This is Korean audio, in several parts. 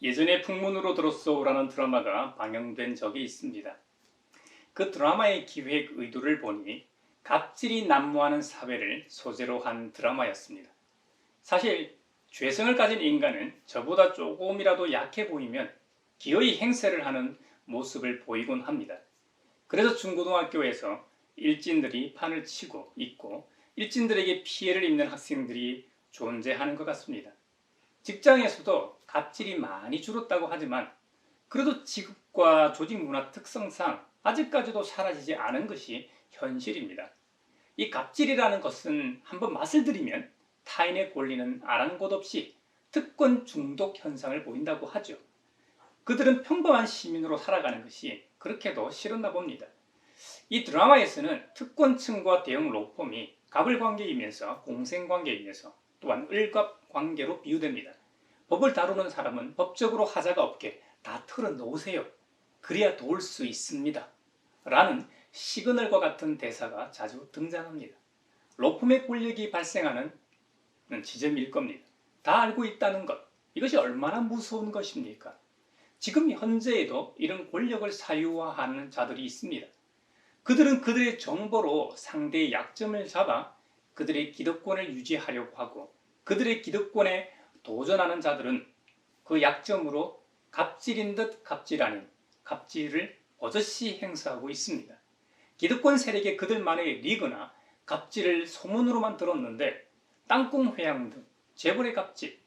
예전에 풍문으로 들었소라는 드라마가 방영된 적이 있습니다. 그 드라마의 기획 의도를 보니 갑질이 난무하는 사회를 소재로 한 드라마였습니다. 사실 죄성을 가진 인간은 저보다 조금이라도 약해 보이면 기어이 행세를 하는 모습을 보이곤 합니다. 그래서 중고등학교에서 일진들이 판을 치고 있고 일진들에게 피해를 입는 학생들이 존재하는 것 같습니다. 직장에서도 갑질이 많이 줄었다고 하지만 그래도 직업과 조직 문화 특성상 아직까지도 사라지지 않은 것이 현실입니다. 이 갑질이라는 것은 한번 맛을 들이면 타인의 권리는 아랑곳 없이 특권 중독 현상을 보인다고 하죠. 그들은 평범한 시민으로 살아가는 것이 그렇게도 싫었나 봅니다. 이 드라마에서는 특권층과 대형 로펌이 갑을관계이면서 공생관계이면서 또한 을갑관계로 비유됩니다. 법을 다루는 사람은 법적으로 하자가 없게 다 털어놓으세요. 그래야 도울 수 있습니다. 라는 시그널과 같은 대사가 자주 등장합니다. 로펌의 권력이 발생하는 지점일 겁니다. 다 알고 있다는 것, 이것이 얼마나 무서운 것입니까? 지금 현재에도 이런 권력을 사유화하는 자들이 있습니다. 그들은 그들의 정보로 상대의 약점을 잡아 그들의 기득권을 유지하려고 하고 그들의 기득권에 도전하는 자들은 그 약점으로 갑질인 듯 갑질 아닌 갑질을 버젓이 행사하고 있습니다. 기득권 세력의 그들만의 리그나 갑질을 소문으로만 들었는데 땅콩 회항 등 재벌의 갑질,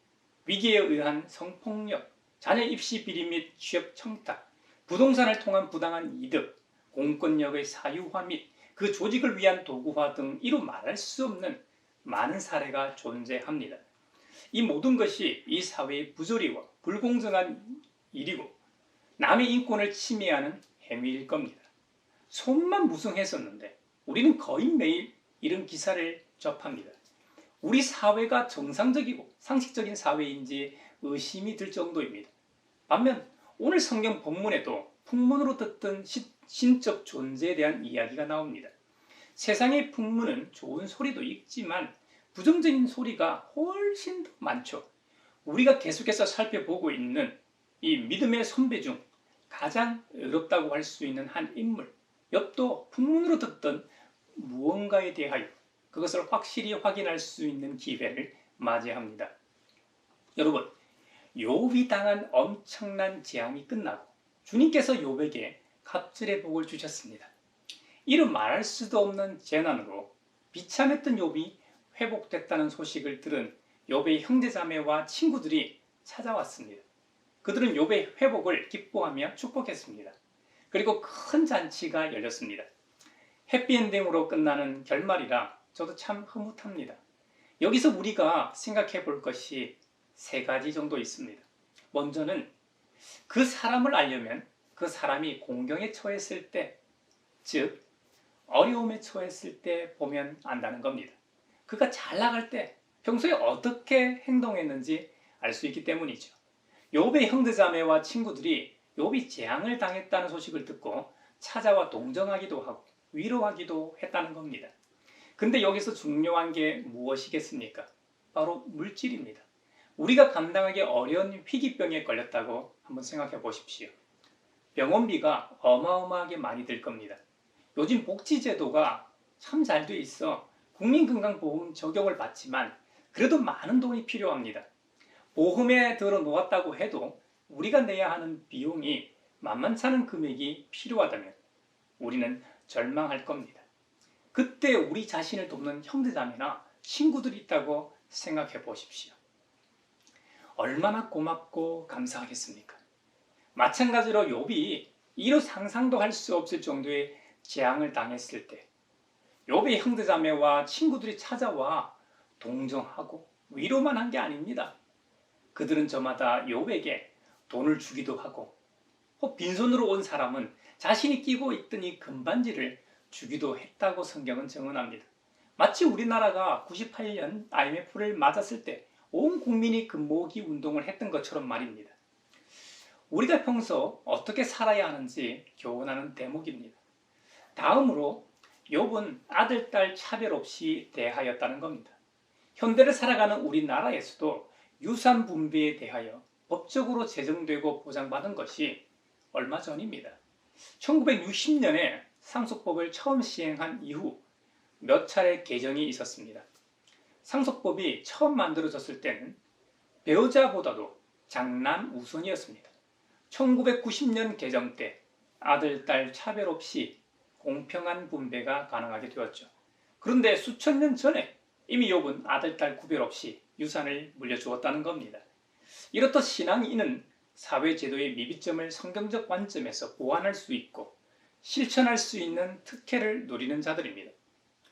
위기에 의한 성폭력, 자녀 입시 비리 및 취업 청탁, 부동산을 통한 부당한 이득, 공권력의 사유화 및 그 조직을 위한 도구화 등 이루 말할 수 없는 많은 사례가 존재합니다. 이 모든 것이 이 사회의 부조리와 불공정한 일이고 남의 인권을 침해하는 행위일 겁니다. 소문만 무성했었는데 우리는 거의 매일 이런 기사를 접합니다. 우리 사회가 정상적이고 상식적인 사회인지 의심이 들 정도입니다. 반면 오늘 성경 본문에도 풍문으로 듣던 신적 존재에 대한 이야기가 나옵니다. 세상의 풍문은 좋은 소리도 있지만 부정적인 소리가 훨씬 더 많죠. 우리가 계속해서 살펴보고 있는 이 믿음의 선배 중 가장 어렵다고 할 수 있는 한 인물, 욥도 풍문으로 듣던 무언가에 대하여 그것을 확실히 확인할 수 있는 기회를 맞이합니다. 여러분, 욥이 당한 엄청난 재앙이 끝나고 주님께서 욥에게 갑질의 복을 주셨습니다. 이루 말할 수도 없는 재난으로 비참했던 욥이 회복됐다는 소식을 들은 욥의 형제자매와 친구들이 찾아왔습니다. 그들은 욥의 회복을 기뻐하며 축복했습니다. 그리고 큰 잔치가 열렸습니다. 해피엔딩으로 끝나는 결말이라 저도 참 흐뭇합니다. 여기서 우리가 생각해 볼 것이 세 가지 정도 있습니다. 먼저는 그 사람을 알려면 그 사람이 공경에 처했을 때, 즉 어려움에 처했을 때 보면 안다는 겁니다. 그가 잘 나갈 때 평소에 어떻게 행동했는지 알 수 있기 때문이죠. 욥의 형제자매와 친구들이 욥이 재앙을 당했다는 소식을 듣고 찾아와 동정하기도 하고 위로하기도 했다는 겁니다. 근데 여기서 중요한 게 무엇이겠습니까? 바로 물질입니다. 우리가 감당하기 어려운 희귀병에 걸렸다고 한번 생각해 보십시오. 병원비가 어마어마하게 많이 들 겁니다. 요즘 복지제도가 참 잘 돼 있어 국민건강보험 적용을 받지만 그래도 많은 돈이 필요합니다. 보험에 들어 놓았다고 해도 우리가 내야 하는 비용이 만만치 않은 금액이 필요하다면 우리는 절망할 겁니다. 그때 우리 자신을 돕는 형제자매나 친구들이 있다고 생각해 보십시오. 얼마나 고맙고 감사하겠습니까? 마찬가지로 욥이 이루 상상도 할 수 없을 정도의 재앙을 당했을 때 욥의 형제자매와 친구들이 찾아와 동정하고 위로만 한 게 아닙니다. 그들은 저마다 욥에게 돈을 주기도 하고 빈손으로 온 사람은 자신이 끼고 있던 이 금반지를 주기도 했다고 성경은 증언합니다. 마치 우리나라가 98년 IMF를 맞았을 때 온 국민이 금모으기 운동을 했던 것처럼 말입니다. 우리가 평소 어떻게 살아야 하는지 교훈하는 대목입니다. 다음으로 욥은 아들, 딸 차별 없이 대하였다는 겁니다. 현대를 살아가는 우리나라에서도 유산 분배에 대하여 법적으로 제정되고 보장받은 것이 얼마 전입니다. 1960년에 상속법을 처음 시행한 이후 몇 차례 개정이 있었습니다. 상속법이 처음 만들어졌을 때는 배우자보다도 장남 우선이었습니다. 1990년 개정 때 아들, 딸 차별 없이 공평한 분배가 가능하게 되었죠. 그런데 수천 년 전에 이미 욥은 아들, 딸 구별 없이 유산을 물려주었다는 겁니다. 이렇듯 신앙인은 사회제도의 미비점을 성경적 관점에서 보완할 수 있고 실천할 수 있는 특혜를 누리는 자들입니다.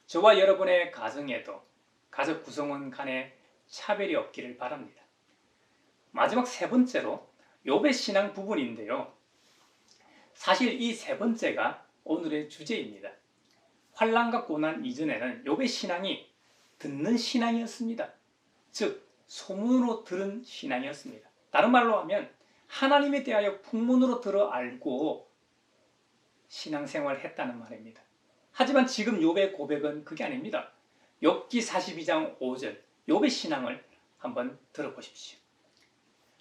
저와 여러분의 가정에도 가족 구성원 간에 차별이 없기를 바랍니다. 마지막 세 번째로 욥의 신앙 부분인데요. 사실 이 세 번째가 오늘의 주제입니다. 환난과 고난 이전에는 욥의 신앙이 듣는 신앙이었습니다. 즉 소문으로 들은 신앙이었습니다. 다른 말로 하면 하나님에 대하여 풍문으로 들어 알고 신앙생활을 했다는 말입니다. 하지만 지금 욥의 고백은 그게 아닙니다. 욥기 42장 5절 욥의 신앙을 한번 들어보십시오.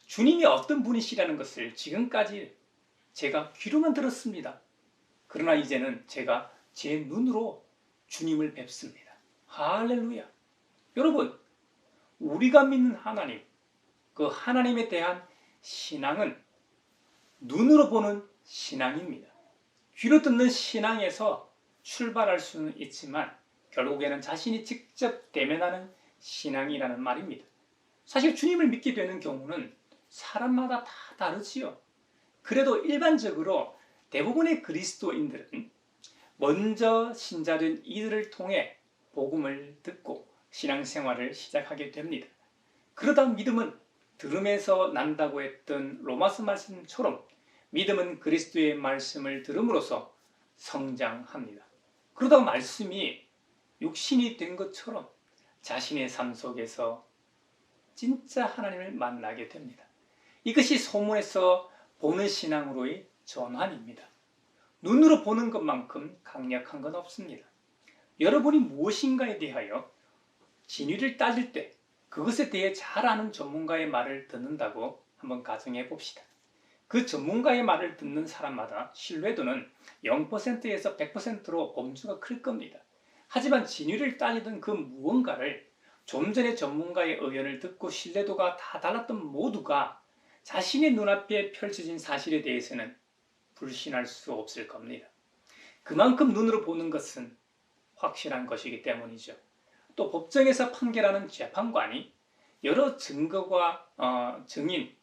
주님이 어떤 분이시라는 것을 지금까지 제가 귀로만 들었습니다. 그러나 이제는 제가 제 눈으로 주님을 뵙습니다. 할렐루야. 여러분, 우리가 믿는 하나님, 그 하나님에 대한 신앙은 눈으로 보는 신앙입니다. 귀로 듣는 신앙에서 출발할 수는 있지만 결국에는 자신이 직접 대면하는 신앙이라는 말입니다. 사실 주님을 믿게 되는 경우는 사람마다 다 다르지요. 그래도 일반적으로 대부분의 그리스도인들은 먼저 신자된 이들을 통해 복음을 듣고 신앙생활을 시작하게 됩니다. 그러다 믿음은 들음에서 난다고 했던 로마서 말씀처럼 믿음은 그리스도의 말씀을 들음으로써 성장합니다. 그러다 말씀이 육신이 된 것처럼 자신의 삶 속에서 진짜 하나님을 만나게 됩니다. 이것이 소문에서 보는 신앙으로의 전환입니다. 눈으로 보는 것만큼 강력한 건 없습니다. 여러분이 무엇인가에 대하여 진위를 따질 때 그것에 대해 잘 아는 전문가의 말을 듣는다고 한번 가정해 봅시다. 그 전문가의 말을 듣는 사람마다 신뢰도는 0%에서 100%로 범주가 클 겁니다. 하지만 진위를 따지던 그 무언가를 좀 전에 전문가의 의견을 듣고 신뢰도가 다 달랐던 모두가 자신의 눈앞에 펼쳐진 사실에 대해서는 불신할 수 없을 겁니다. 그만큼 눈으로 보는 것은 확실한 것이기 때문이죠. 또 법정에서 판결하는 재판관이 여러 증거와 증인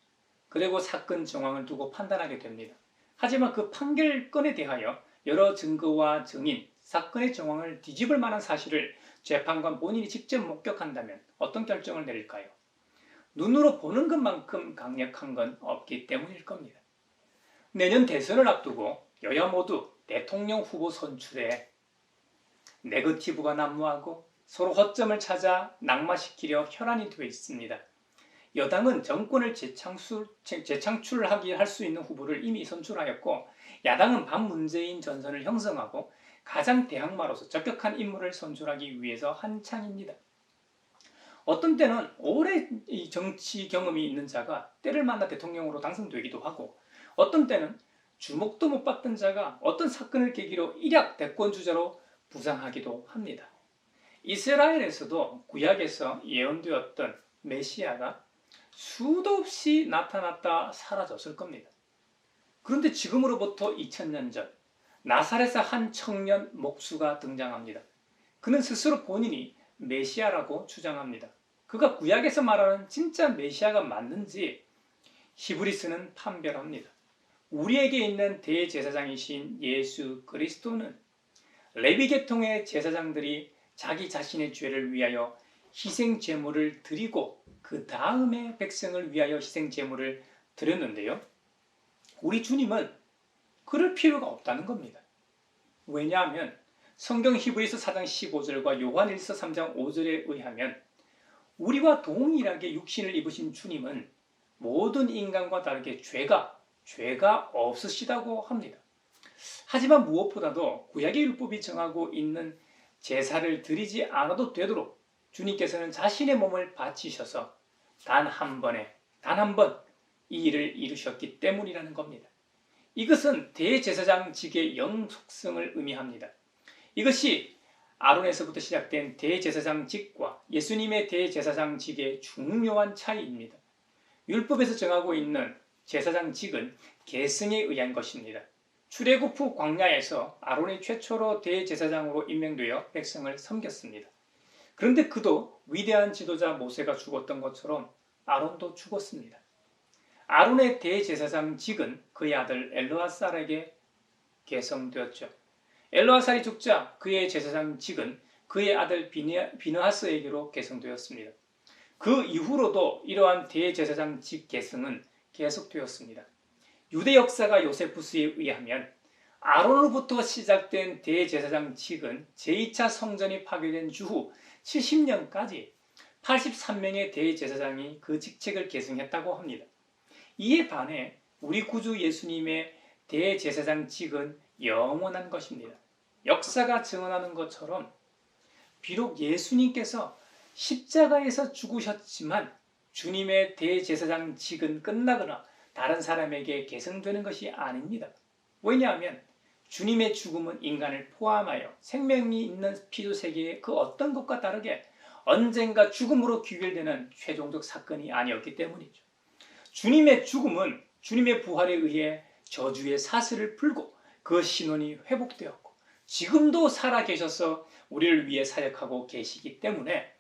그리고 사건 정황을 두고 판단하게 됩니다. 하지만 그 판결건에 대하여 여러 증거와 증인, 사건의 정황을 뒤집을 만한 사실을 재판관 본인이 직접 목격한다면 어떤 결정을 내릴까요? 눈으로 보는 것만큼 강력한 건 없기 때문일 겁니다. 내년 대선을 앞두고 여야 모두 대통령 후보 선출에 네거티브가 난무하고 서로 허점을 찾아 낙마시키려 혈안이 되어 있습니다. 여당은 정권을 재창출하게 할 수 있는 후보를 이미 선출하였고 야당은 반문재인 전선을 형성하고 가장 대항마로서 적격한 인물을 선출하기 위해서 한창입니다. 어떤 때는 오래 정치 경험이 있는 자가 때를 만나 대통령으로 당선되기도 하고 어떤 때는 주목도 못 받던 자가 어떤 사건을 계기로 일약 대권주자로 부상하기도 합니다. 이스라엘에서도 구약에서 예언되었던 메시아가 수도 없이 나타났다 사라졌을 겁니다. 그런데 지금으로부터 2000년 전 나사렛의 한 청년 목수가 등장합니다. 그는 스스로 본인이 메시아라고 주장합니다. 그가 구약에서 말하는 진짜 메시아가 맞는지 히브리서는 판별합니다. 우리에게 있는 대제사장이신 예수 그리스도는 레위 계통의 제사장들이 자기 자신의 죄를 위하여 희생 제물을 드리고 그 다음에 백성을 위하여 희생 제물을 드렸는데요. 우리 주님은 그럴 필요가 없다는 겁니다. 왜냐하면 성경 히브리서 4장 15절과 요한일서 3장 5절에 의하면 우리와 동일하게 육신을 입으신 주님은 모든 인간과 다르게 죄가 없으시다고 합니다. 하지만 무엇보다도 구약의 율법이 정하고 있는 제사를 드리지 않아도 되도록 주님께서는 자신의 몸을 바치셔서 단 한 번 이 일을 이루셨기 때문이라는 겁니다. 이것은 대제사장직의 영속성을 의미합니다. 이것이 아론에서부터 시작된 대제사장직과 예수님의 대제사장직의 중요한 차이입니다. 율법에서 정하고 있는 제사장직은 계승에 의한 것입니다. 출애굽 후 광야에서 아론이 최초로 대제사장으로 임명되어 백성을 섬겼습니다. 그런데 그도 위대한 지도자 모세가 죽었던 것처럼 아론도 죽었습니다. 아론의 대제사장직은 그의 아들 엘르아살에게 계승되었죠. 엘르아살이 죽자 그의 제사장직은 그의 아들 비느하스에게로 계승되었습니다. 그 이후로도 이러한 대제사장직 계승은 계속되었습니다. 유대 역사가 요세푸스에 의하면 아론으로부터 시작된 대제사장직은 제2차 성전이 파괴된 주후 70년까지 83명의 대제사장이 그 직책을 계승했다고 합니다. 이에 반해 우리 구주 예수님의 대제사장직은 영원한 것입니다. 역사가 증언하는 것처럼 비록 예수님께서 십자가에서 죽으셨지만 주님의 대제사장직은 끝나거나 다른 사람에게 계승되는 것이 아닙니다. 왜냐하면 주님의 죽음은 인간을 포함하여 생명이 있는 피조세계의 그 어떤 것과 다르게 언젠가 죽음으로 귀결되는 최종적 사건이 아니었기 때문이죠. 주님의 죽음은 주님의 부활에 의해 저주의 사슬을 풀고 그 신원이 회복되었고 지금도 살아계셔서 우리를 위해 사역하고 계시기 때문에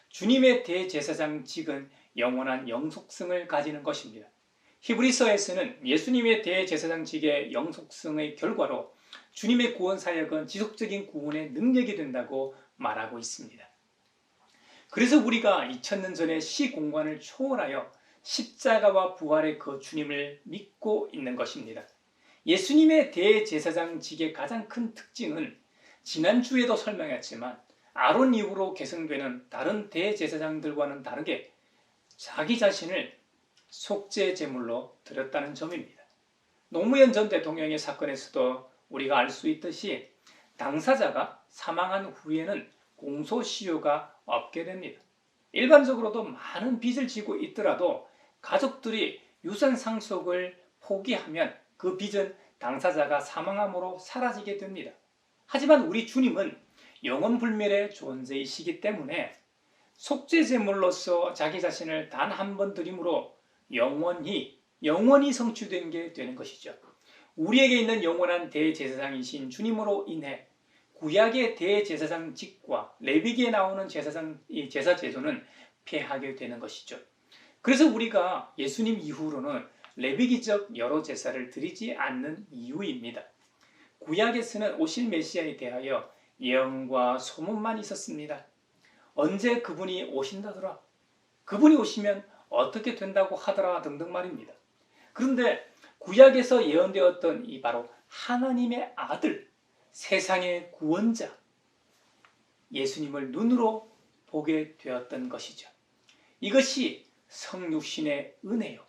주님의 대제사장직은 영원한 영속성을 가지는 것입니다. 히브리서에서는 예수님의 대제사장직의 영속성의 결과로 주님의 구원 사역은 지속적인 구원의 능력이 된다고 말하고 있습니다. 그래서 우리가 2000년 전의 시공간을 초월하여 십자가와 부활의 그 주님을 믿고 있는 것입니다. 예수님의 대제사장직의 가장 큰 특징은 지난주에도 설명했지만 아론 이후로 계승되는 다른 대제사장들과는 다르게 자기 자신을 속죄 제물로 드렸다는 점입니다. 노무현 전 대통령의 사건에서도 우리가 알 수 있듯이 당사자가 사망한 후에는 공소시효가 없게 됩니다. 일반적으로도 많은 빚을 지고 있더라도 가족들이 유산 상속을 포기하면 그 빚은 당사자가 사망함으로 사라지게 됩니다. 하지만 우리 주님은 영원불멸의 존재이시기 때문에 속죄제물로서 자기 자신을 단 한 번 드림으로 영원히 성취된 게 되는 것이죠. 우리에게 있는 영원한 대제사장이신 주님으로 인해 구약의 대제사장직과 레위기에 나오는 제사 제도는 폐하게 되는 것이죠. 그래서 우리가 예수님 이후로는 레위기적 여러 제사를 드리지 않는 이유입니다. 구약에서는 오실 메시아에 대하여 예언과 소문만 있었습니다. 언제 그분이 오신다더라, 그분이 오시면 어떻게 된다고 하더라 등등 말입니다. 그런데 구약에서 예언되었던 이 바로 하나님의 아들, 세상의 구원자 예수님을 눈으로 보게 되었던 것이죠. 이것이 성육신의 은혜요.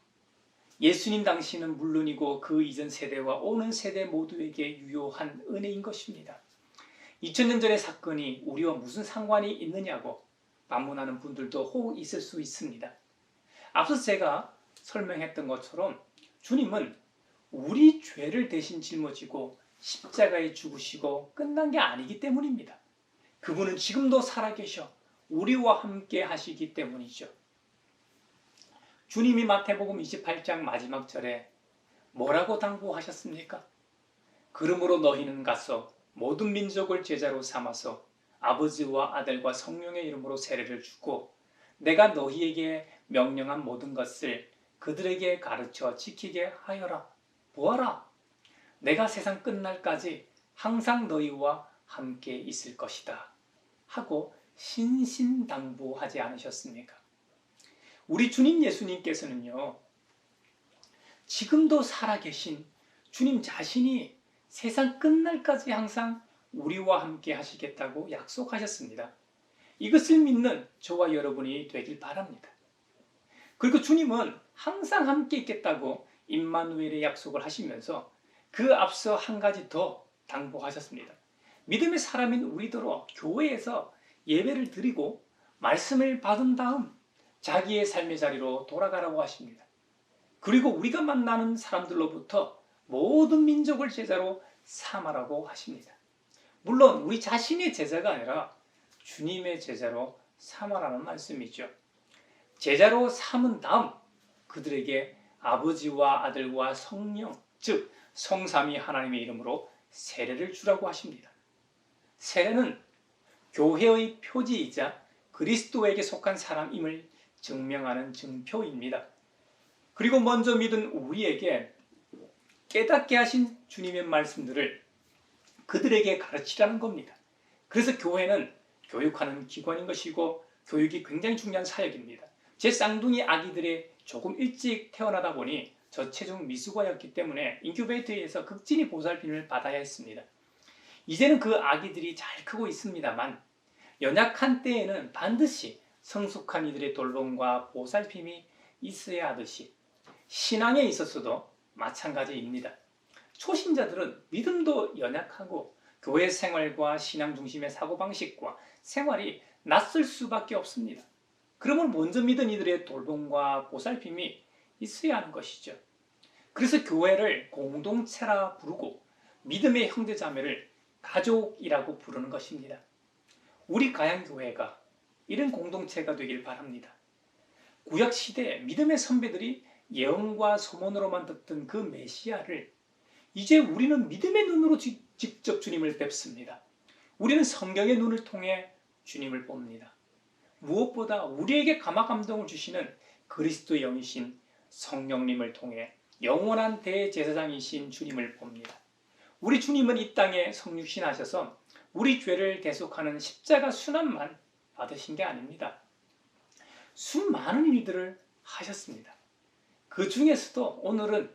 예수님 당시는 물론이고 그 이전 세대와 오는 세대 모두에게 유효한 은혜인 것입니다. 2000년 전의 사건이 우리와 무슨 상관이 있느냐고 반문하는 분들도 혹 있을 수 있습니다. 앞서 제가 설명했던 것처럼 주님은 우리 죄를 대신 짊어지고 십자가에 죽으시고 끝난 게 아니기 때문입니다. 그분은 지금도 살아계셔 우리와 함께 하시기 때문이죠. 주님이 마태복음 28장 마지막 절에 뭐라고 당부하셨습니까? 그러므로 너희는 가서 모든 민족을 제자로 삼아서 아버지와 아들과 성령의 이름으로 세례를 주고 내가 너희에게 명령한 모든 것을 그들에게 가르쳐 지키게 하여라. 보아라. 내가 세상 끝날까지 항상 너희와 함께 있을 것이다. 하고 신신당부하지 않으셨습니까? 우리 주님 예수님께서는요, 지금도 살아계신 주님 자신이 세상 끝날까지 항상 우리와 함께 하시겠다고 약속하셨습니다. 이것을 믿는 저와 여러분이 되길 바랍니다. 그리고 주님은 항상 함께 있겠다고 임마누엘의 약속을 하시면서 그 앞서 한 가지 더 당부하셨습니다. 믿음의 사람인 우리더러 교회에서 예배를 드리고 말씀을 받은 다음 자기의 삶의 자리로 돌아가라고 하십니다. 그리고 우리가 만나는 사람들로부터 모든 민족을 제자로 삼아라고 하십니다. 물론 우리 자신의 제자가 아니라 주님의 제자로 삼아라는 말씀이죠. 제자로 삼은 다음 그들에게 아버지와 아들과 성령, 즉 성삼위 하나님의 이름으로 세례를 주라고 하십니다. 세례는 교회의 표지이자 그리스도에게 속한 사람임을 증명하는 증표입니다. 그리고 먼저 믿은 우리에게 깨닫게 하신 주님의 말씀들을 그들에게 가르치라는 겁니다. 그래서 교회는 교육하는 기관인 것이고 교육이 굉장히 중요한 사역입니다. 제 쌍둥이 아기들이 조금 일찍 태어나다 보니 저체중 미숙아였기 때문에 인큐베이터에서 극진히 보살핌을 받아야 했습니다. 이제는 그 아기들이 잘 크고 있습니다만 연약한 때에는 반드시 성숙한 이들의 돌봄과 보살핌이 있어야 하듯이 신앙에 있어서도 마찬가지입니다. 초신자들은 믿음도 연약하고 교회 생활과 신앙 중심의 사고방식과 생활이 낯설 수밖에 없습니다. 그러면 먼저 믿은 이들의 돌봄과 보살핌이 있어야 하는 것이죠. 그래서 교회를 공동체라 부르고 믿음의 형제자매를 가족이라고 부르는 것입니다. 우리 가양교회가 이런 공동체가 되길 바랍니다. 구약시대 믿음의 선배들이 예언과 소문으로만 듣던 그 메시아를 이제 우리는 믿음의 눈으로 직접 주님을 뵙습니다. 우리는 성경의 눈을 통해 주님을 봅니다. 무엇보다 우리에게 감화감동을 주시는 그리스도의 영이신 성령님을 통해 영원한 대제사장이신 주님을 봅니다. 우리 주님은 이 땅에 성육신 하셔서 우리 죄를 대속하는 십자가 순환만 받으신 게 아닙니다. 수많은 일들을 하셨습니다. 그 중에서도 오늘은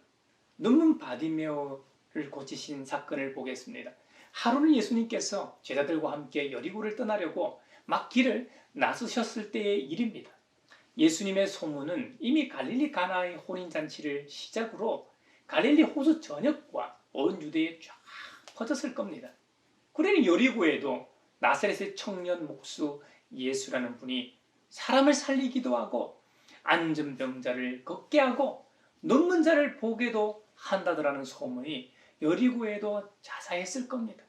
눈먼 바디메오를 고치신 사건을 보겠습니다. 하루는 예수님께서 제자들과 함께 여리고를 떠나려고 막 길을 나서셨을 때의 일입니다. 예수님의 소문은 이미 갈릴리 가나의 혼인잔치를 시작으로 갈릴리 호수 전역과 온 유대에 쫙 퍼졌을 겁니다. 그러니 여리고에도 나사렛의 청년 목수 예수라는 분이 사람을 살리기도 하고 앉은 병자를 걷게 하고 눕는 자를 보게도 한다더라는 소문이 여리고에도 자자했을 겁니다.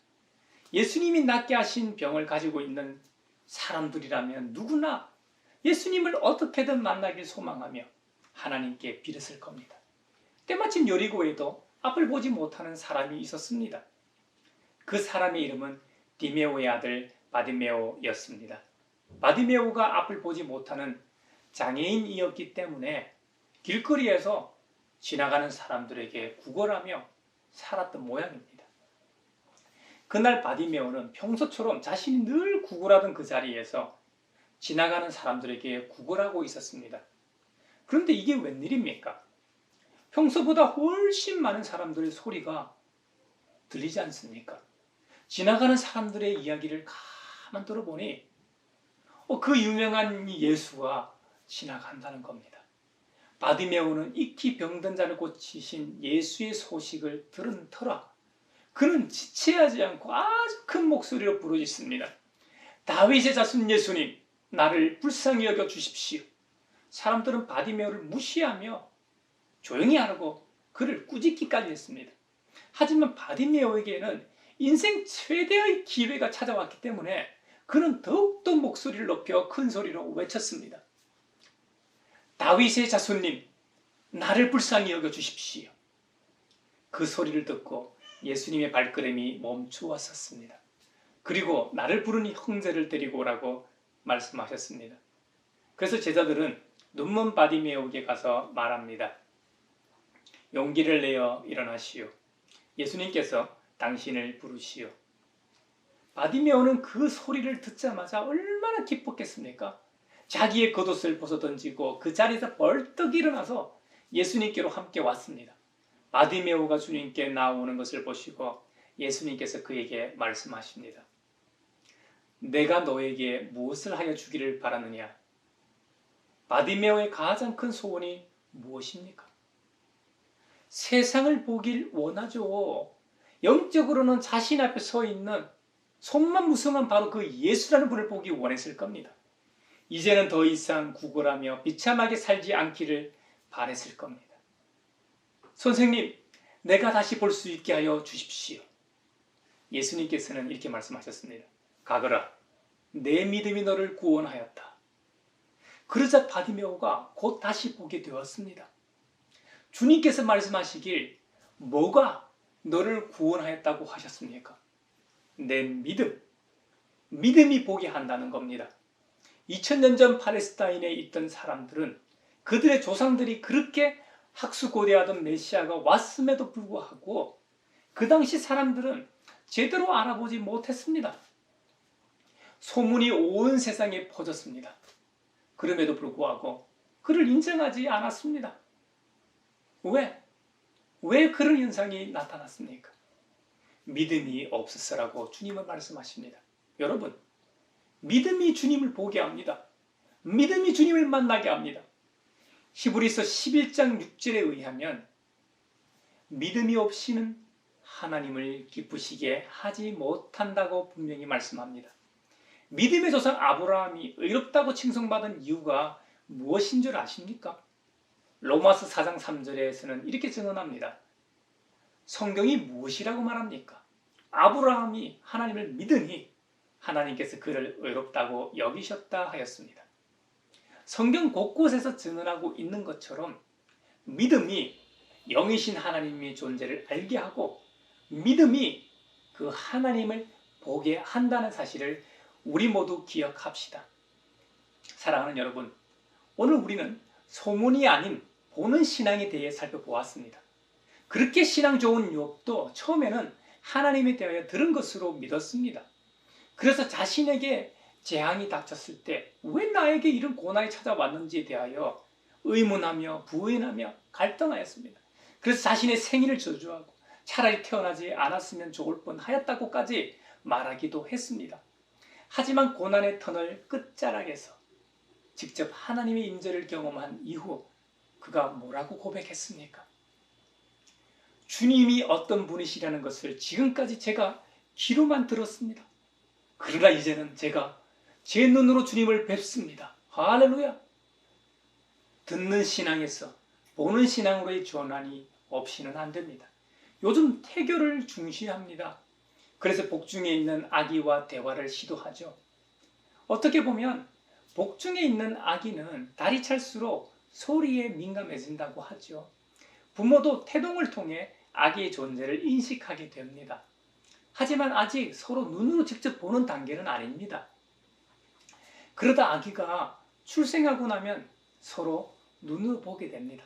예수님이 낫게 하신 병을 가지고 있는 사람들이라면 누구나 예수님을 어떻게든 만나길 소망하며 하나님께 빌었을 겁니다. 때마침 여리고에도 앞을 보지 못하는 사람이 있었습니다. 그 사람의 이름은 디메오의 아들 바디메오였습니다. 바디메오가 앞을 보지 못하는 장애인이었기 때문에 길거리에서 지나가는 사람들에게 구걸하며 살았던 모양입니다. 그날 바디메오는 평소처럼 자신이 늘 구걸하던 그 자리에서 지나가는 사람들에게 구걸하고 있었습니다. 그런데 이게 웬일입니까? 평소보다 훨씬 많은 사람들의 소리가 들리지 않습니까? 지나가는 사람들의 이야기를 가만 들어보니 그 유명한 예수가 지나간다는 겁니다. 바디메오는 익히 병든 자를 고치신 예수의 소식을 들은 터라 그는 지체하지 않고 아주 큰 목소리로 부르짖습니다. 다윗의 자손 예수님, 나를 불쌍히 여겨 주십시오. 사람들은 바디메오를 무시하며 조용히 하라고 그를 꾸짖기까지 했습니다. 하지만 바디메오에게는 인생 최대의 기회가 찾아왔기 때문에 그는 더욱더 목소리를 높여 큰 소리로 외쳤습니다. 다윗의 자손님, 나를 불쌍히 여겨 주십시오. 그 소리를 듣고 예수님의 발걸음이 멈추었었습니다. 그리고 나를 부르니 형제를 데리고 오라고 말씀하셨습니다. 그래서 제자들은 눈먼 바디메오에게 가서 말합니다. 용기를 내어 일어나시오. 예수님께서 당신을 부르시오. 바디메오는 그 소리를 듣자마자 얼마나 기뻤겠습니까? 자기의 겉옷을 벗어던지고 그 자리에서 벌떡 일어나서 예수님께로 함께 왔습니다. 바디메오가 주님께 나오는 것을 보시고 예수님께서 그에게 말씀하십니다. 내가 너에게 무엇을 하여 주기를 바라느냐? 바디메오의 가장 큰 소원이 무엇입니까? 세상을 보길 원하죠. 영적으로는 자신 앞에 서 있는 손만 무성한 바로 그 예수라는 분을 보기 원했을 겁니다. 이제는 더 이상 구걸하며 비참하게 살지 않기를 바랬을 겁니다. 선생님, 내가 다시 볼 수 있게 하여 주십시오. 예수님께서는 이렇게 말씀하셨습니다. 가거라, 내 믿음이 너를 구원하였다. 그러자 바디메오가 곧 다시 보게 되었습니다. 주님께서 말씀하시길 뭐가 너를 구원하였다고 하셨습니까? 내 믿음이 보게 한다는 겁니다. 2000년 전 팔레스타인에 있던 사람들은 그들의 조상들이 그렇게 학수고대하던 메시아가 왔음에도 불구하고 그 당시 사람들은 제대로 알아보지 못했습니다. 소문이 온 세상에 퍼졌습니다. 그럼에도 불구하고 그를 인정하지 않았습니다. 왜 그런 현상이 나타났습니까? 믿음이 없었어라고 주님은 말씀하십니다. 여러분, 믿음이 주님을 보게 합니다. 믿음이 주님을 만나게 합니다. 히브리서 11장 6절에 의하면 믿음이 없이는 하나님을 기쁘시게 하지 못한다고 분명히 말씀합니다. 믿음의 조상 아브라함이 의롭다고 칭송받은 이유가 무엇인 줄 아십니까? 로마서 4장 3절에서는 이렇게 증언합니다. 성경이 무엇이라고 말합니까? 아브라함이 하나님을 믿으니 하나님께서 그를 의롭다고 여기셨다 하였습니다. 성경 곳곳에서 증언하고 있는 것처럼 믿음이 영이신 하나님의 존재를 알게 하고 믿음이 그 하나님을 보게 한다는 사실을 우리 모두 기억합시다. 사랑하는 여러분, 오늘 우리는 소문이 아닌 보는 신앙에 대해 살펴보았습니다. 그렇게 신앙 좋은 욥도 처음에는 하나님에 대하여 들은 것으로 믿었습니다. 그래서 자신에게 재앙이 닥쳤을 때 왜 나에게 이런 고난이 찾아왔는지에 대하여 의문하며 부인하며 갈등하였습니다. 그래서 자신의 생일을 저주하고 차라리 태어나지 않았으면 좋을 뻔하였다고까지 말하기도 했습니다. 하지만 고난의 터널 끝자락에서 직접 하나님의 임재를 경험한 이후 그가 뭐라고 고백했습니까? 주님이 어떤 분이시라는 것을 지금까지 제가 귀로만 들었습니다. 그러나 이제는 제가 제 눈으로 주님을 뵙습니다. 할렐루야! 듣는 신앙에서 보는 신앙으로의 전환이 없이는 안 됩니다. 요즘 태교를 중시합니다. 그래서 복중에 있는 아기와 대화를 시도하죠. 어떻게 보면 복중에 있는 아기는 날이 찰수록 소리에 민감해진다고 하죠. 부모도 태동을 통해 아기의 존재를 인식하게 됩니다. 하지만 아직 서로 눈으로 직접 보는 단계는 아닙니다. 그러다 아기가 출생하고 나면 서로 눈으로 보게 됩니다.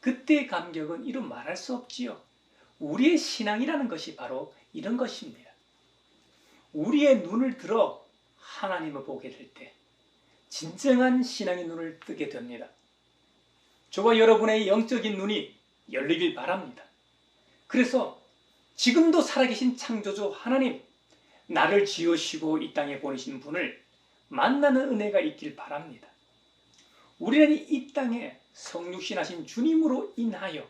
그때의 감격은 이루 말할 수 없지요. 우리의 신앙이라는 것이 바로 이런 것입니다. 우리의 눈을 들어 하나님을 보게 될 때 진정한 신앙의 눈을 뜨게 됩니다. 저와 여러분의 영적인 눈이 열리길 바랍니다. 그래서 지금도 살아계신 창조주 하나님, 나를 지으시고 이 땅에 보내신 분을 만나는 은혜가 있길 바랍니다. 우리는 이 땅에 성육신하신 주님으로 인하여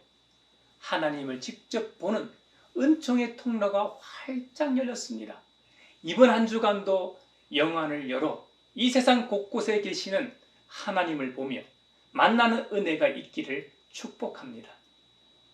하나님을 직접 보는 은총의 통로가 활짝 열렸습니다. 이번 한 주간도 영안을 열어 이 세상 곳곳에 계시는 하나님을 보며 만나는 은혜가 있기를 축복합니다.